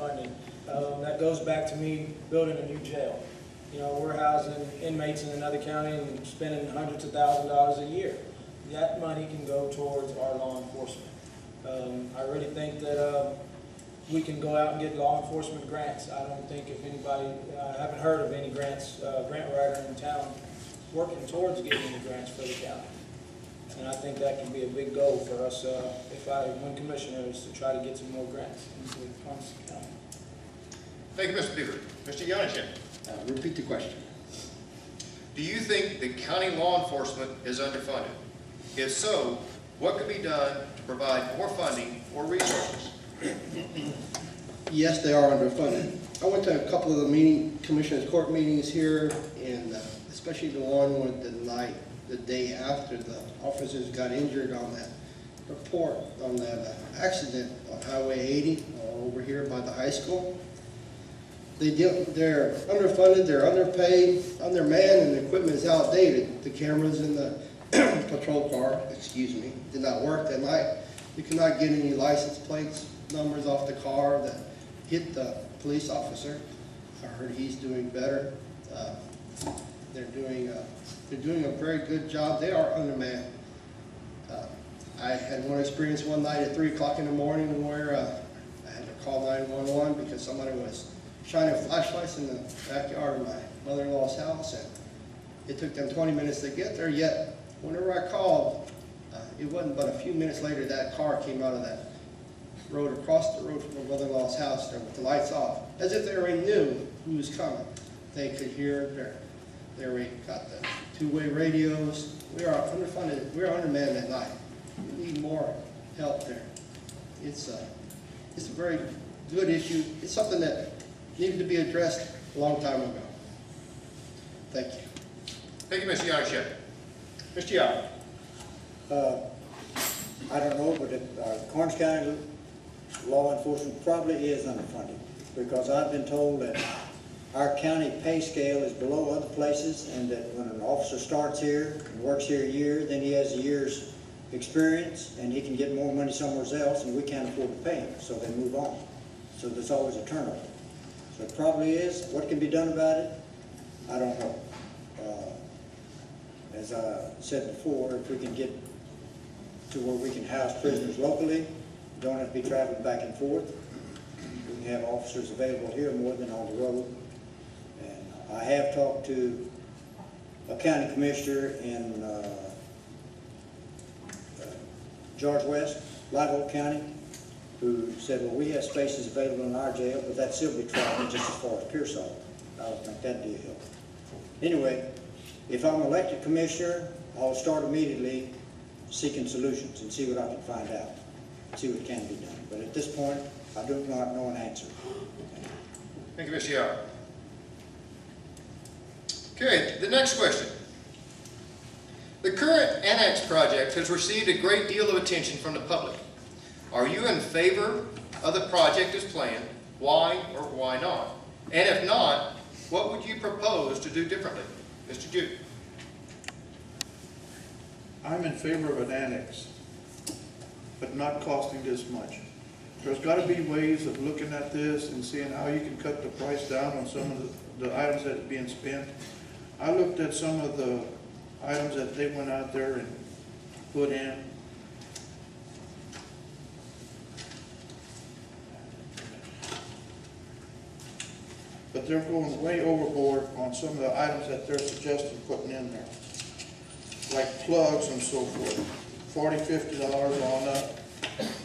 funding. That goes back to me building a new jail. You know, we're housing inmates in another county and spending hundreds of thousands of dollars a year. That money can go towards our law enforcement. I really think that we can go out and get law enforcement grants. I don't think if anybody, I haven't heard of any grants, grant writer in town working towards getting any grants for the county. And I think that can be a big goal for us if I win commissioner, is to try to get some more grants into Karnes County. Thank you, Mr. Beaver. Mr. Yonashan. Repeat the question. Do you think the county law enforcement is underfunded? If so, what could be done to provide more funding or resources? Yes, they are underfunded. I went to a couple of the commissioners' court meetings here, and especially the one with the day after the officers got injured on that report, on that accident on Highway 80 over here by the high school. They're underfunded, they're underpaid, undermanned, and the equipment is outdated. The cameras in the patrol car, did not work that night. You cannot get any license plates, numbers off the car that hit the police officer. I heard he's doing better. They're doing a very good job. They are undermanned. I had one experience one night at 3 o'clock in the morning where I had to call 911 because somebody was shining flashlights in the backyard of my mother-in-law's house, and it took them 20 minutes to get there, yet whenever I called, it wasn't but a few minutes later that car came out of that road across the road from my mother-in-law's house there with the lights off, as if they already knew who was coming. They could hear, they already got the two-way radios. We are underfunded, we are undermanned at night. We need more help there. It's a very good issue. It's something that needed to be addressed a long time ago. Thank you. Thank you, Mr. Yonashan. Mr. Yao. I don't know, but Karnes County law enforcement probably is underfunded, because I've been told that our county pay scale is below other places, and that when an officer starts here and works here a year, then he has a year's experience and he can get more money somewhere else, and we can't afford to pay him, so they move on. So there's always a turnover. So it probably is. What can be done about it? I don't know. As I said before, if we can get to where we can house prisoners locally, don't have to be traveling back and forth. We can have officers available here more than on the road. And I have talked to a county commissioner in George West, Live Oak County, who said, well, we have spaces available in our jail, but that'd still be traveling just as far as Pearsall. I don't think that'd be a help. Anyway, if I'm elected commissioner, I'll start immediately seeking solutions and see what I can find out, see what can be done. But at this point, I do not know an answer. Thank you, Mr. Yao. Okay, the next question. The current annex project has received a great deal of attention from the public. Are you in favor of the project as planned? Why or why not? And if not, what would you propose to do differently? Mr. Duke. I'm in favor of an annex, but not costing this much. There's got to be ways of looking at this and seeing how you can cut the price down on some of the items that are being spent. I looked at some of the items that they went out there and put in. But they're going way overboard on some of the items that they're suggesting putting in there, like plugs and so forth, $40, $50 on up.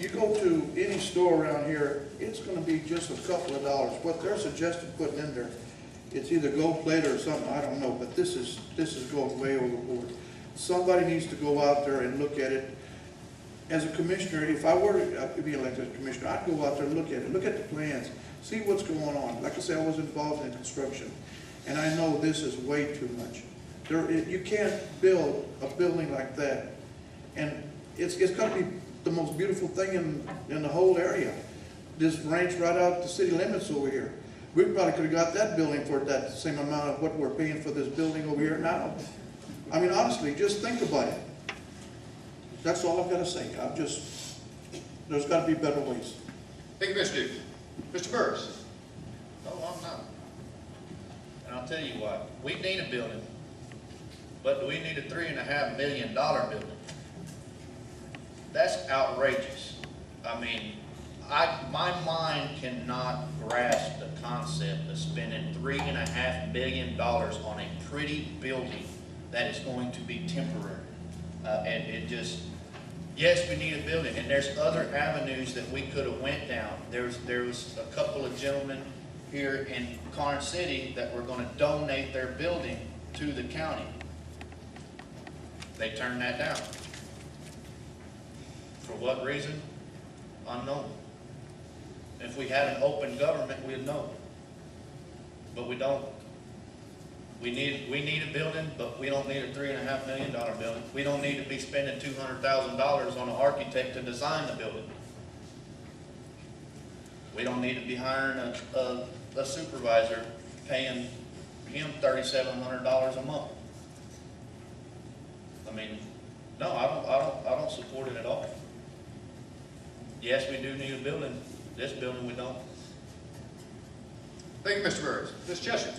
You go to any store around here, it's going to be just a couple of dollars. What they're suggesting putting in there, it's either gold plate or something, I don't know, but this is going way overboard. Somebody needs to go out there and look at it. As a commissioner, if I were to be elected commissioner, I'd go out there and look at the plans, see what's going on. Like I said, I was involved in construction, and I know this is way too much. You can't build a building like that, and it's got to be the most beautiful thing in the whole area. This ranch right out the city limits over here. We probably could have got that building for that same amount of what we're paying for this building over here now. I mean, honestly, just think about it. That's all I've got to say. There's got to be better ways. Thank you, Mr. Duke. Mr. Burris? No, I'm not. And I'll tell you what, we need a building, but do we need a $3.5 million building? That's outrageous. I mean, my mind cannot grasp the concept of spending $3.5 million on a pretty building that is going to be temporary. And it just, yes, we need a building, and there's other avenues that we could have went down. There was a couple of gentlemen here in Karnes City that were going to donate their building to the county. They turned that down. For what reason? Unknown. If we had an open government, we'd know. But we don't. We need a building, but we don't need a $3.5 million building. We don't need to be spending $200,000 on an architect to design the building. We don't need to be hiring a supervisor, paying him $3,700 a month. I mean, no, I don't support it at all. Yes, we do need a building. This building we don't. Thank you, Mr. Burris. Ms. Cheshire?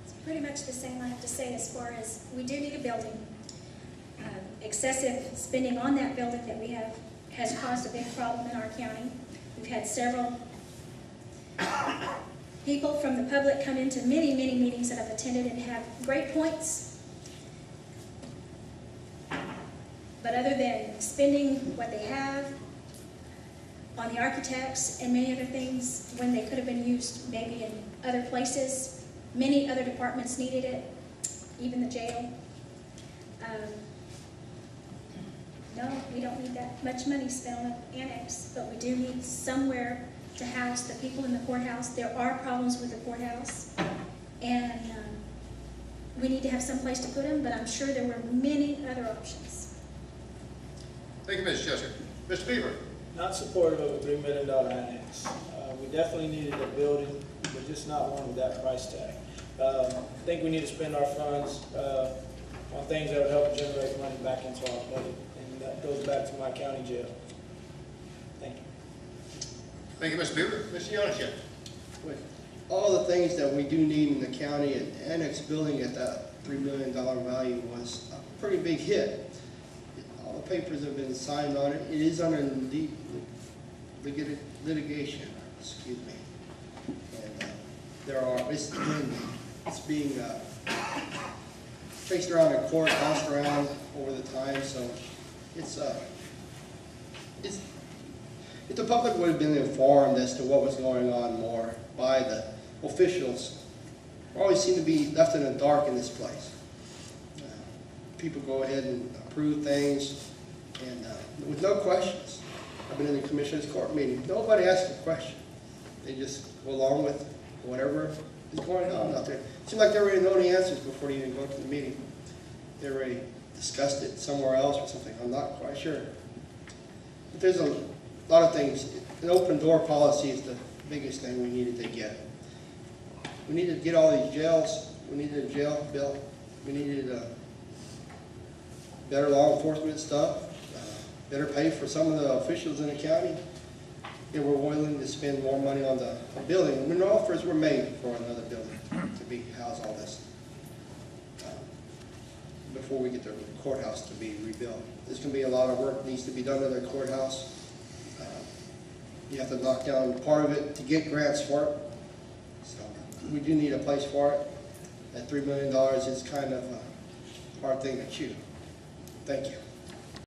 It's pretty much the same I have to say as far as we do need a building. Excessive spending on that building that we have has caused a big problem in our county. We've had several people from the public come into many meetings that I've attended and have great points. But other than spending what they have on the architects and many other things when they could have been used maybe in other places, many other departments needed it, even the jail. No, we don't need that much money spent on an annex, but we do need somewhere to house the people in the courthouse. There are problems with the courthouse, and we need to have some place to put them, but I'm sure there were many other options. Thank you, Ms. Cheshire. Mr. Beaver? Not supportive of a $3 million annex. We definitely needed a building, but just not one with that price tag. I think we need to spend our funds on things that would help generate money back into our budget, and that goes back to my county jail. Thank you. Thank you, Mr. Beaver. Mr. Yonashek? With all the things that we do need in the county, an annex building at that $3 million value was a pretty big hit. All the papers have been signed on it. It is under litigation, excuse me. And it's being traced around in court, bounced around over the time, so if the public would have been informed as to what was going on more by the officials, we always seem to be left in the dark in this place. People go ahead and approve things, and with no questions. I've been in the commissioner's court meeting. Nobody asks a question. They just go along with whatever is going on out there. It seems like they already know the answers before they even go to the meeting. They already discussed it somewhere else or something. I'm not quite sure. But there's a lot of things. An open door policy is the biggest thing we needed to get. We needed to get all these jails. We needed a jail bill. We needed better law enforcement stuff, better pay for some of the officials in the county. They were willing to spend more money on the building. When offers were made for another building to house all this before we get the courthouse to be rebuilt. There's going to be a lot of work needs to be done in the courthouse. You have to knock down part of it to get grants for it. So we do need a place for it. At $3 million is kind of a hard thing to chew. Thank you.